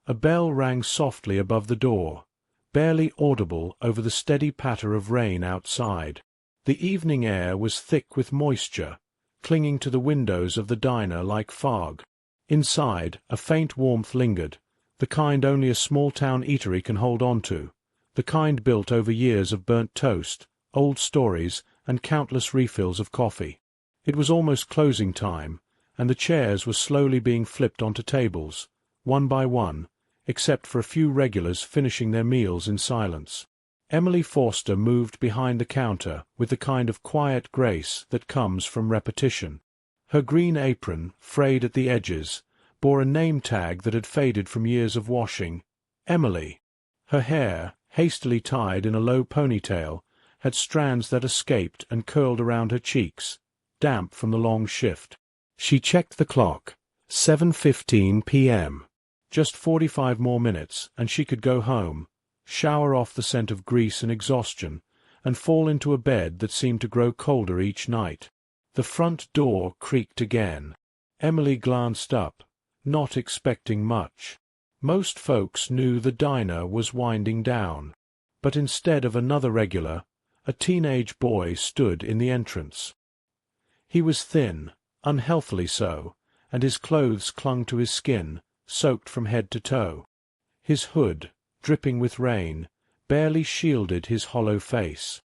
A bell rang softly above the door, barely audible over the steady patter of rain outside. The evening air was thick with moisture, clinging to the windows of the diner like fog. Inside, a faint warmth lingered, the kind only a small-town eatery can hold on to, the kind built over years of burnt toast, old stories, and countless refills of coffee. It was almost closing time, and the chairs were slowly being flipped onto tables, one by one, except for a few regulars finishing their meals in silence. Emily Forster moved behind the counter with the kind of quiet grace that comes from repetition. Her green apron, frayed at the edges, bore a name tag that had faded from years of washing, Emily. Her hair, hastily tied in a low ponytail, had strands that escaped and curled around her cheeks, damp from the long shift. She checked the clock. 7:15 p.m. Just 45 more minutes, and she could go home, shower off the scent of grease and exhaustion, and fall into a bed that seemed to grow colder each night. The front door creaked again. Emily glanced up, not expecting much. Most folks knew the diner was winding down, but instead of another regular, a teenage boy stood in the entrance. He was thin, unhealthily so, and his clothes clung to his skin, soaked from head to toe. His hood, dripping with rain, barely shielded his hollow face.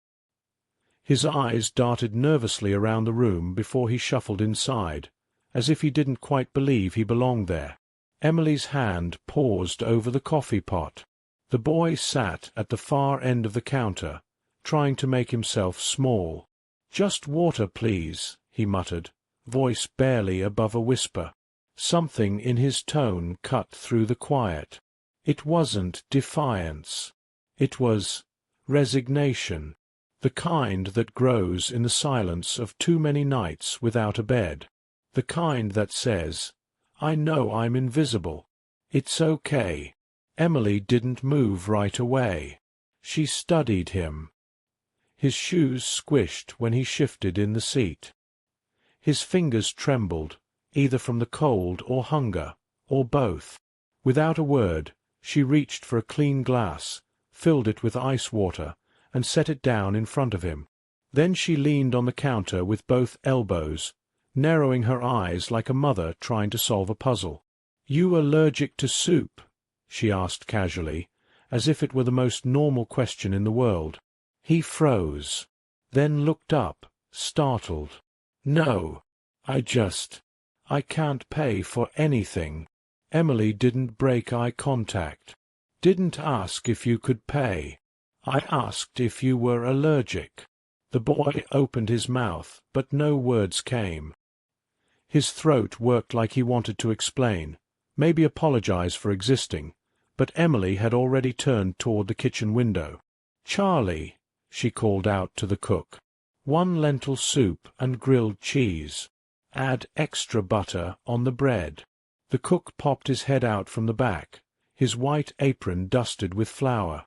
His eyes darted nervously around the room before he shuffled inside, as if he didn't quite believe he belonged there. Emily's hand paused over the coffee pot. The boy sat at the far end of the counter, trying to make himself small. "Just water, please," he muttered, voice barely above a whisper. Something in his tone cut through the quiet. It wasn't defiance. It was resignation, the kind that grows in the silence of too many nights without a bed, the kind that says, "I know I'm invisible. It's okay." Emily didn't move right away. She studied him. His shoes squished when he shifted in the seat. His fingers trembled, either from the cold or hunger, or both. Without a word, she reached for a clean glass, filled it with ice water, and set it down in front of him. Then she leaned on the counter with both elbows, narrowing her eyes like a mother trying to solve a puzzle. "You allergic to soup?" she asked casually, as if it were the most normal question in the world. He froze, then looked up, startled. "No, I can't pay for anything." Emily didn't break eye contact. "Didn't ask if you could pay. I asked if you were allergic." The boy opened his mouth, but no words came. His throat worked like he wanted to explain, maybe apologize for existing, but Emily had already turned toward the kitchen window. "Charlie," she called out to the cook, "1 lentil soup and grilled cheese. Add extra butter on the bread." The cook popped his head out from the back, his white apron dusted with flour.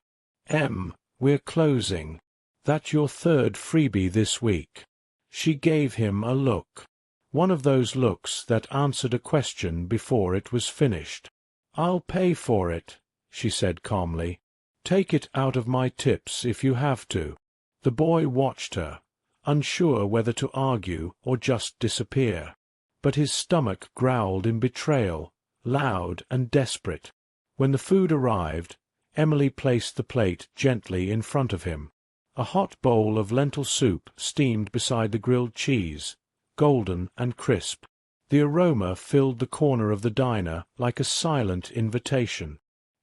"We're closing. That your third freebie this week." She gave him a look. One of those looks that answered a question before it was finished. "I'll pay for it," she said calmly. "Take it out of my tips if you have to." The boy watched her, unsure whether to argue or just disappear. But his stomach growled in betrayal, loud and desperate. When the food arrived, Emily placed the plate gently in front of him. A hot bowl of lentil soup steamed beside the grilled cheese, golden and crisp. The aroma filled the corner of the diner like a silent invitation.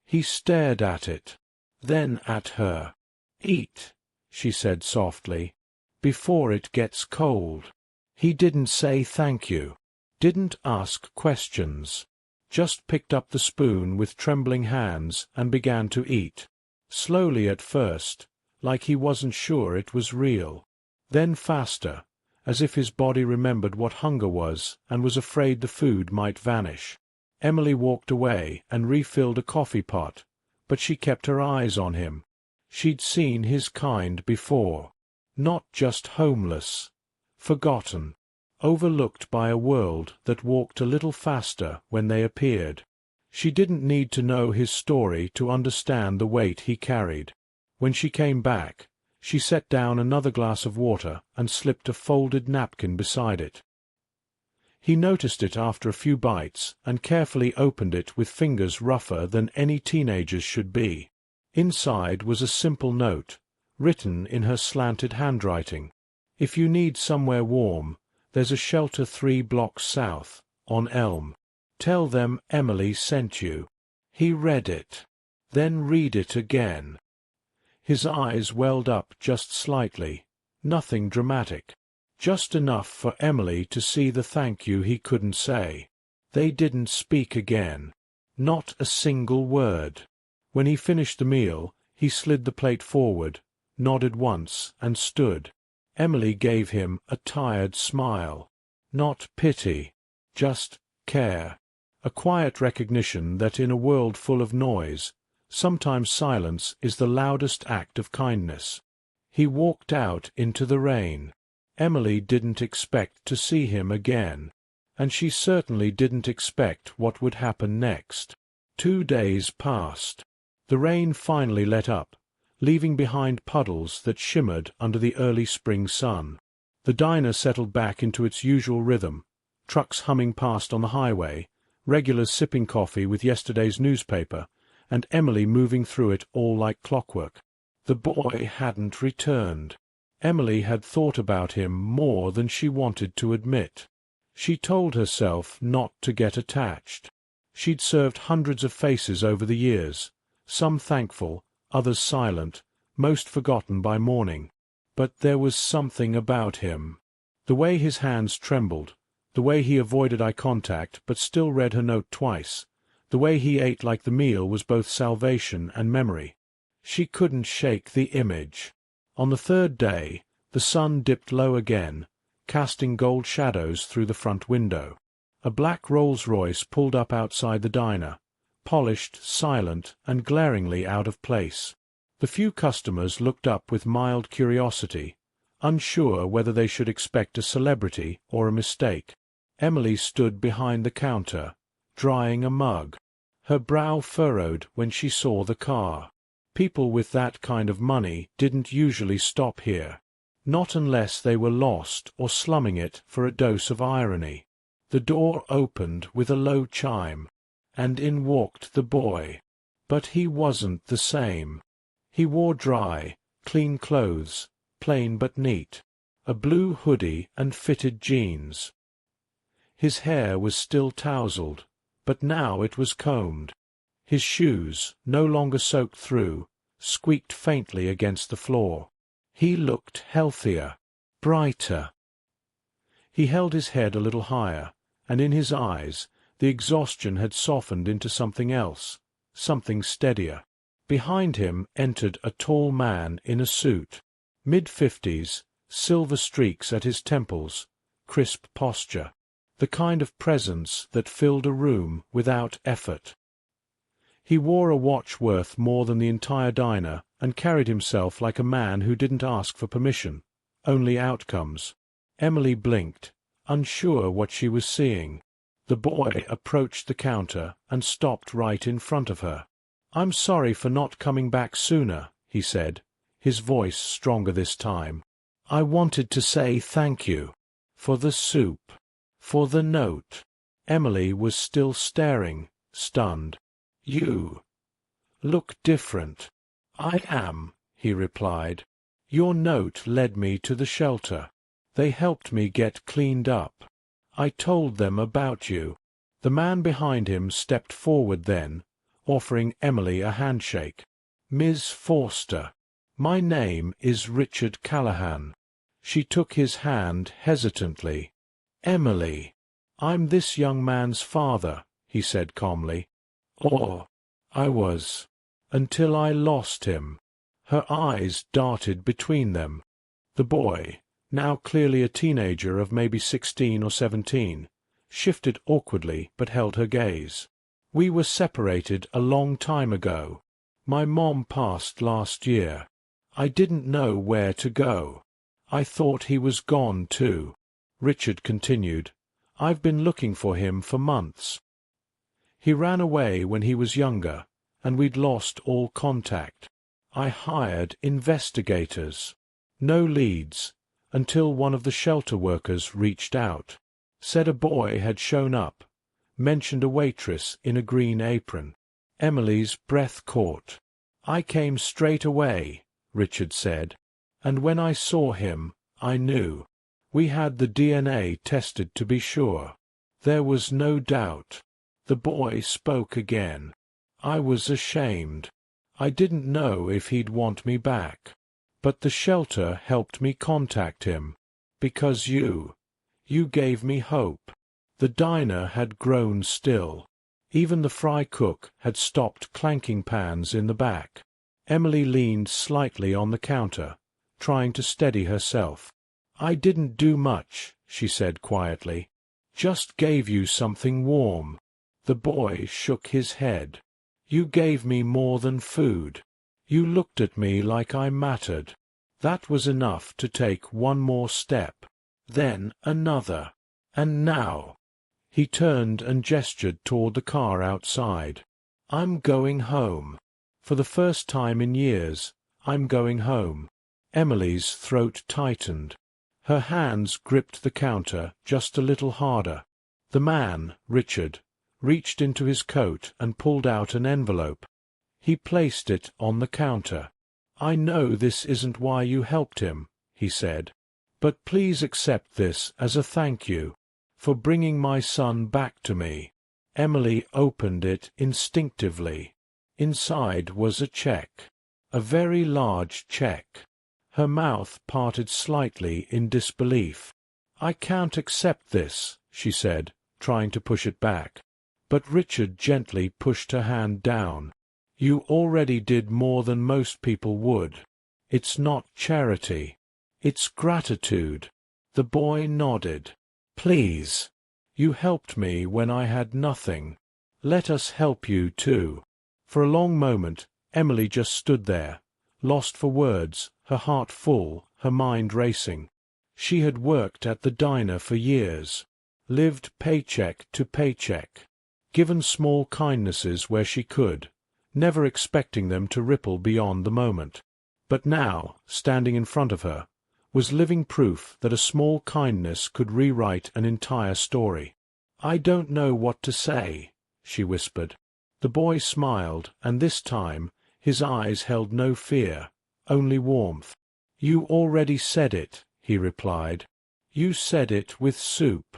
He stared at it, then at her. "Eat," she said softly, "before it gets cold." He didn't say thank you, didn't ask questions, just picked up the spoon with trembling hands and began to eat. Slowly at first, like he wasn't sure it was real. Then faster, as if his body remembered what hunger was and was afraid the food might vanish. Emily walked away and refilled a coffee pot, but she kept her eyes on him. She'd seen his kind before. Not just homeless, forgotten, overlooked by a world that walked a little faster when they appeared. She didn't need to know his story to understand the weight he carried. When she came back, she set down another glass of water and slipped a folded napkin beside it. He noticed it after a few bites and carefully opened it with fingers rougher than any teenager's should be. Inside was a simple note, written in her slanted handwriting. "If you need somewhere warm, there's a shelter 3 blocks south, on Elm. Tell them Emily sent you." He read it. "Then read it again." His eyes welled up just slightly, nothing dramatic. Just enough for Emily to see the thank you he couldn't say. They didn't speak again. Not a single word. When he finished the meal, he slid the plate forward, nodded once, and stood. Emily gave him a tired smile. Not pity, just care. A quiet recognition that in a world full of noise, sometimes silence is the loudest act of kindness. He walked out into the rain. Emily didn't expect to see him again, and she certainly didn't expect what would happen next. 2 days passed. The rain finally let up, leaving behind puddles that shimmered under the early spring sun. The diner settled back into its usual rhythm, trucks humming past on the highway, regulars sipping coffee with yesterday's newspaper, and Emily moving through it all like clockwork. The boy hadn't returned. Emily had thought about him more than she wanted to admit. She told herself not to get attached. She'd served hundreds of faces over the years, some thankful, others silent, most forgotten by morning. But there was something about him. The way his hands trembled, the way he avoided eye contact but still read her note twice, the way he ate like the meal was both salvation and memory. She couldn't shake the image. On the 3rd day, the sun dipped low again, casting gold shadows through the front window. A black Rolls-Royce pulled up outside the diner, polished, silent, and glaringly out of place. The few customers looked up with mild curiosity, unsure whether they should expect a celebrity or a mistake. Emily stood behind the counter, drying a mug. Her brow furrowed when she saw the car. People with that kind of money didn't usually stop here. Not unless they were lost or slumming it for a dose of irony. The door opened with a low chime, and in walked the boy. But he wasn't the same. He wore dry, clean clothes, plain but neat, a blue hoodie and fitted jeans. His hair was still tousled, but now it was combed. His shoes, no longer soaked through, squeaked faintly against the floor. He looked healthier, brighter. He held his head a little higher, and in his eyes the exhaustion had softened into something else, something steadier. Behind him entered a tall man in a suit, mid-50s, silver streaks at his temples, crisp posture, the kind of presence that filled a room without effort. He wore a watch worth more than the entire diner and carried himself like a man who didn't ask for permission, only outcomes. Emily blinked, unsure what she was seeing. The boy approached the counter and stopped right in front of her. "I'm sorry for not coming back sooner," he said, his voice stronger this time. "I wanted to say thank you. For the soup. For the note." Emily was still staring, stunned. "You look different." "I am," he replied. "Your note led me to the shelter. They helped me get cleaned up. I told them about you." The man behind him stepped forward then, offering Emily a handshake. "Miss Forster. My name is Richard Callahan." She took his hand hesitantly. "Emily, I'm this young man's father," he said calmly. "Or I was, until I lost him." Her eyes darted between them. The boy, now clearly a teenager of maybe 16 or 17, shifted awkwardly but held her gaze. "We were separated a long time ago. My mom passed last year. I didn't know where to go. I thought he was gone too." Richard continued, "I've been looking for him for months." He ran away when he was younger, and we'd lost all contact. I hired investigators. No leads, until one of the shelter workers reached out. Said a boy had shown up. Mentioned a waitress in a green apron. Emily's breath caught. I came straight away, Richard said. And when I saw him, I knew. We had the DNA tested to be sure. There was no doubt. The boy spoke again. I was ashamed. I didn't know if he'd want me back. But the shelter helped me contact him. Because you gave me hope. The diner had grown still. Even the fry cook had stopped clanking pans in the back. Emily leaned slightly on the counter, trying to steady herself. I didn't do much, she said quietly. Just gave you something warm. The boy shook his head. You gave me more than food. You looked at me like I mattered. That was enough to take one more step. Then another. And now. He turned and gestured toward the car outside. I'm going home. For the first time in years, I'm going home. Emily's throat tightened. Her hands gripped the counter just a little harder. The man, Richard, reached into his coat and pulled out an envelope. He placed it on the counter. I know this isn't why you helped him, he said. But please accept this as a thank you. For bringing my son back to me. Emily opened it instinctively. Inside was a check. A very large check. Her mouth parted slightly in disbelief. I can't accept this, she said, trying to push it back. But Richard gently pushed her hand down. You already did more than most people would. It's not charity. It's gratitude. The boy nodded. Please. You helped me when I had nothing. Let us help you too. For a long moment, Emily just stood there, lost for words, her heart full, her mind racing. She had worked at the diner for years, lived paycheck to paycheck, given small kindnesses where she could, never expecting them to ripple beyond the moment. But now, standing in front of her, was living proof that a small kindness could rewrite an entire story. I don't know what to say, she whispered. The boy smiled, and this time his eyes held no fear, only warmth. You already said it, he replied. You said it with soup.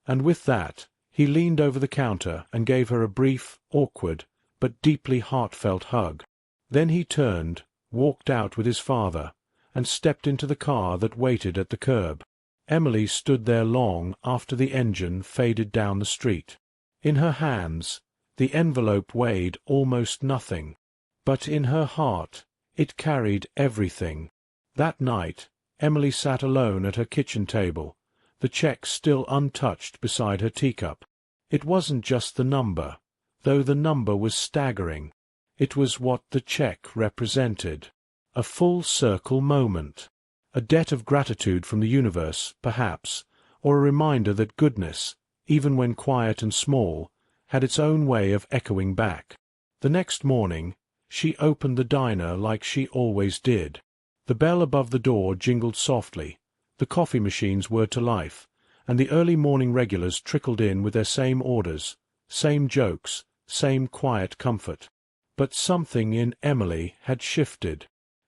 And with that, he leaned over the counter and gave her a brief, awkward, but deeply heartfelt hug. Then he turned, walked out with his father, and stepped into the car that waited at the curb. Emily stood there long after the engine faded down the street. In her hands, the envelope weighed almost nothing, but in her heart it carried everything. That night, Emily sat alone at her kitchen table, the check still untouched beside her teacup. It wasn't just the number, though the number was staggering. It was what the check represented. A full-circle moment. A debt of gratitude from the universe, perhaps, or a reminder that goodness, even when quiet and small, had its own way of echoing back. The next morning, she opened the diner like she always did. The bell above the door jingled softly, the coffee machines whirred to life, and the early morning regulars trickled in with their same orders, same jokes, same quiet comfort. But something in Emily had shifted.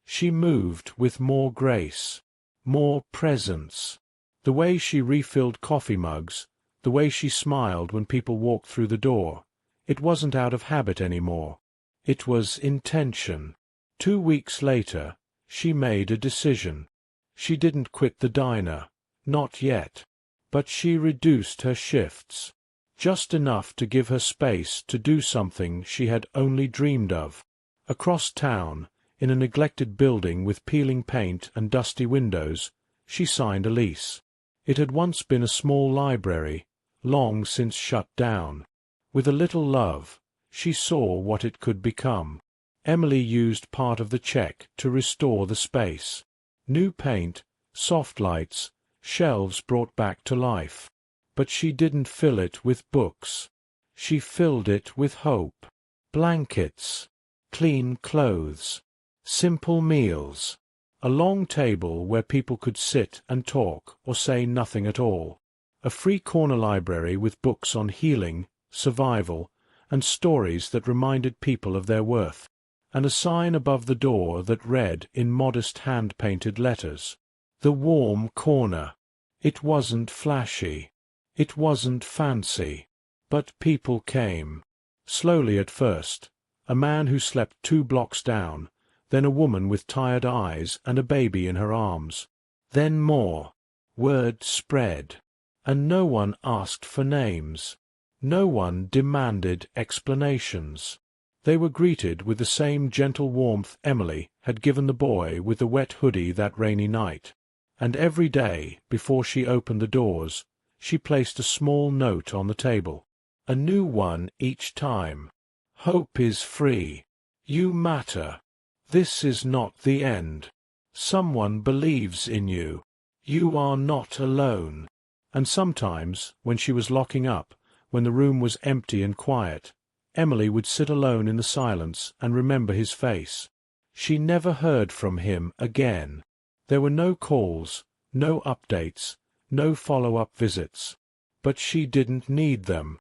She moved with more grace, more presence. The way she refilled coffee mugs, the way she smiled when people walked through the door, it wasn't out of habit anymore. It was intention. 2 weeks later, she made a decision. She didn't quit the diner, not yet, but she reduced her shifts, just enough to give her space to do something she had only dreamed of. Across town, in a neglected building with peeling paint and dusty windows, she signed a lease. It had once been a small library, long since shut down. With a little love, she saw what it could become. Emily used part of the check to restore the space. New paint, soft lights, shelves brought back to life. But she didn't fill it with books. She filled it with hope. Blankets, clean clothes, simple meals, a long table where people could sit and talk or say nothing at all, a free corner library with books on healing, survival, and stories that reminded people of their worth, and a sign above the door that read in modest hand-painted letters, "The Warm Corner." It wasn't flashy. It wasn't fancy. But people came. Slowly at first. A man who slept 2 blocks down, then a woman with tired eyes and a baby in her arms. Then more. Word spread. And no one asked for names. No one demanded explanations. They were greeted with the same gentle warmth Emily had given the boy with the wet hoodie that rainy night. And every day, before she opened the doors, she placed a small note on the table. A new one each time. Hope is free. You matter. This is not the end. Someone believes in you. You are not alone. And sometimes, when she was locking up, when the room was empty and quiet, Emily would sit alone in the silence and remember his face. She never heard from him again. There were no calls, no updates, no follow-up visits. But she didn't need them.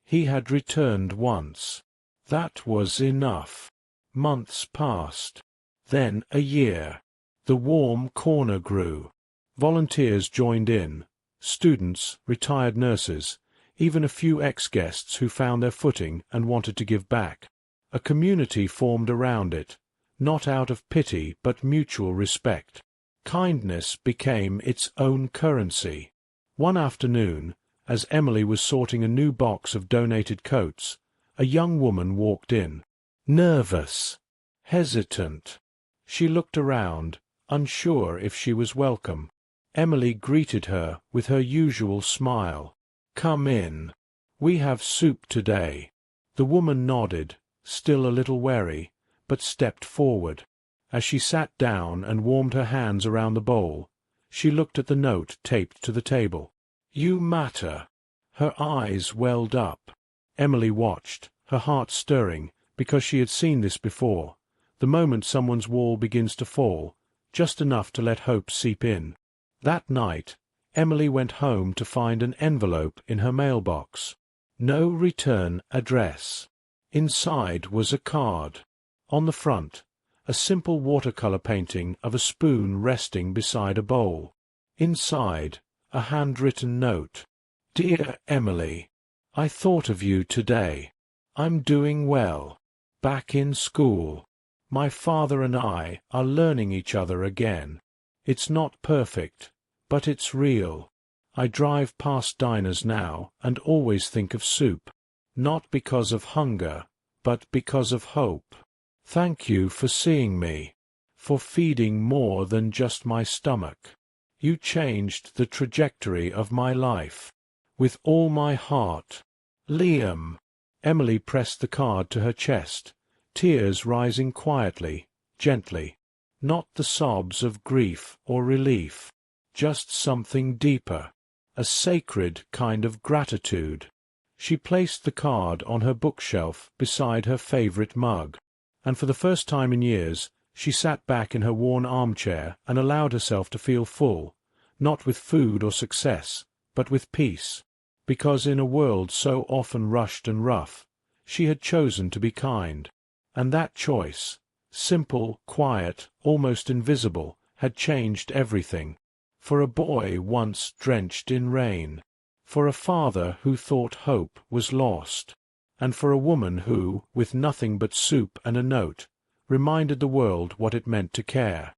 He had returned once. That was enough. Months passed. Then a year. The warm corner grew. Volunteers joined in. Students, retired nurses, even a few ex-guests who found their footing and wanted to give back. A community formed around it, not out of pity but mutual respect. Kindness became its own currency. One afternoon, as Emily was sorting a new box of donated coats, a young woman walked in. Nervous. Hesitant. She looked around, unsure if she was welcome. Emily greeted her with her usual smile. "Come in. We have soup today." The woman nodded, still a little wary, but stepped forward. As she sat down and warmed her hands around the bowl, she looked at the note taped to the table. "You matter." Her eyes welled up. Emily watched, her heart stirring, because she had seen this before. The moment someone's wall begins to fall, just enough to let hope seep in. That night, Emily went home to find an envelope in her mailbox. No return address. Inside was a card. On the front, a simple watercolor painting of a spoon resting beside a bowl. Inside, a handwritten note. "Dear Emily, I thought of you today. I'm doing well. Back in school. My father and I are learning each other again. It's not perfect, but it's real. I drive past diners now and always think of soup. Not because of hunger, but because of hope. Thank you for seeing me, for feeding more than just my stomach. You changed the trajectory of my life. With all my heart. Liam." Emily pressed the card to her chest, tears rising quietly, gently. Not the sobs of grief or relief. Just something deeper. A sacred kind of gratitude. She placed the card on her bookshelf beside her favorite mug, and for the first time in years she sat back in her worn armchair and allowed herself to feel full, not with food or success, but with peace, because in a world so often rushed and rough, she had chosen to be kind, and that choice, simple, quiet, almost invisible, had changed everything. For a boy once drenched in rain, for a father who thought hope was lost, and for a woman who, with nothing but soup and a note, reminded the world what it meant to care.